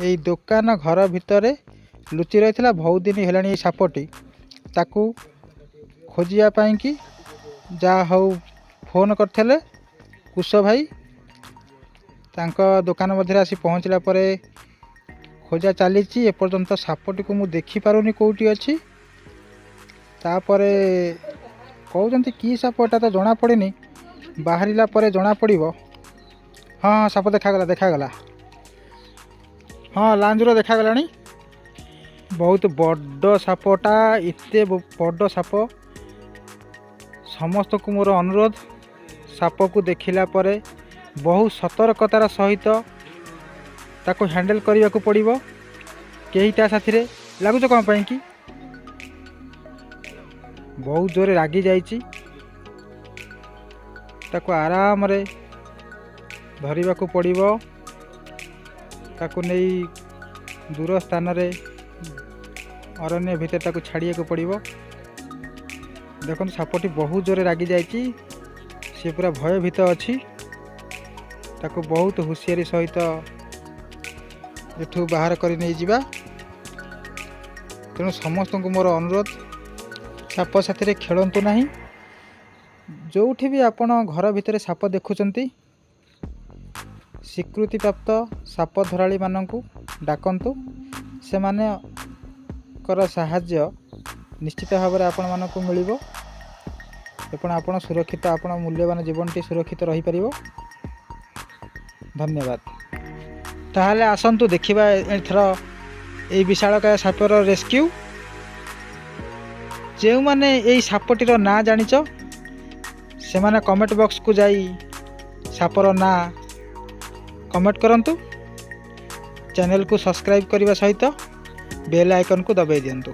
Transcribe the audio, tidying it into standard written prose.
এই ଦୋକାନ ଘର ଭିତରେ ଲୁଚି ରହିଥିଲା। ବହୁତ ଦିନ ହେଲାଣି এই ସାପଟି। ତାକୁ ଖୋଜିବା ପାଇଁ କି ଯାହା ହଉ ଫୋନ୍ କରିଥିଲେ କୁଶ ଭାଇ। ତାଙ୍କ ଦୋକାନ ମଧ୍ୟରେ ଆସି ପହଞ୍ଚିଲା ପରେ ଖୋଜା ଚାଲିଛି। ଏପର୍ଯ୍ୟନ୍ତ ସାପଟିକୁ ମୁଁ ଦେଖିପାରୁନି କେଉଁଠି ଅଛି। ତାପରେ କହୁଛନ୍ତି କି ସାପ ଏଟା ତ ଜଣାପଡ଼ିନି, ବାହାରିଲା ପରେ ଜଣାପଡ଼ିବ। ହଁ ସାପ ଦେଖାଗଲା। ହଁ ଲାଞ୍ଜୁର ଦେଖାଗଲାଣି। ବହୁତ ବଡ଼ ସାପଟା। ଏତେ ବଡ଼ ସାପ। ସମସ୍ତଙ୍କୁ ମୋର ଅନୁରୋଧ, ସାପକୁ ଦେଖିଲା ପରେ ବହୁ ସତର୍କତାର ସହିତ ତାକୁ ହ୍ୟାଣ୍ଡେଲ୍ କରିବାକୁ ପଡ଼ିବ। କେହି ତା ସାଥିରେ ଲାଗୁଛ କ'ଣ ପାଇଁ କି? ବହୁତ ଜୋରେ ରାଗି ଯାଇଛି। ତାକୁ ଆରାମରେ ଧରିବାକୁ ପଡ଼ିବ। ତାକୁ ନେଇ ଦୂର ସ୍ଥାନରେ ଅରଣ୍ୟ ଭିତରେ ତାକୁ ଛାଡ଼ିବାକୁ ପଡ଼ିବ। ଦେଖନ୍ତୁ ସାପଟି ବହୁତ ଜୋରେ ରାଗି ଯାଇଛି। ସେ ପୁରା ଭୟଭୀତ ଅଛି। ତାକୁ ବହୁତ ହୁସିଆରି ସହିତ ଏଠୁ ବାହାର କରି ନେଇଯିବା। ତେଣୁ ସମସ୍ତଙ୍କୁ ମୋର ଅନୁରୋଧ, ସାପ ସାଥିରେ ଖେଳନ୍ତୁ ନାହିଁ। ଯେଉଁଠି ବି ଆପଣ ଘର ଭିତରେ ସାପ ଦେଖୁଛନ୍ତି, ସ୍ୱୀକୃତିପ୍ରାପ୍ତ ସାପ ଧରାଳୀମାନଙ୍କୁ ଡାକନ୍ତୁ। ସେମାନଙ୍କର ସାହାଯ୍ୟ ନିଶ୍ଚିତ ଭାବରେ ଆପଣମାନଙ୍କୁ ମିଳିବ ଏବଂ ଆପଣ ସୁରକ୍ଷିତ, ଆପଣ ମୂଲ୍ୟବାନ ଜୀବନଟି ସୁରକ୍ଷିତ ରହିପାରିବ। ଧନ୍ୟବାଦ। ତାହେଲେ ଆସନ୍ତୁ ଦେଖିବା ଏଥର এই ବିଶାଳକାୟ ସାପର ରେସ୍କ୍ୟୁ। ଯେଉଁମାନେ এই ସାପଟିର ନାଁ ଜାଣିଛ ସେମାନେ କମେଣ୍ଟ ବକ୍ସକୁ ଯାଇ ସାପର ନାଁ କମେଣ୍ଟ କରନ୍ତୁ। ଚ୍ୟାନେଲକୁ ସବସ୍କ୍ରାଇବ୍ କରିବା ସହିତ ବେଲ୍ ଆଇକନ୍କୁ ଦବାଇ ଦିଅନ୍ତୁ।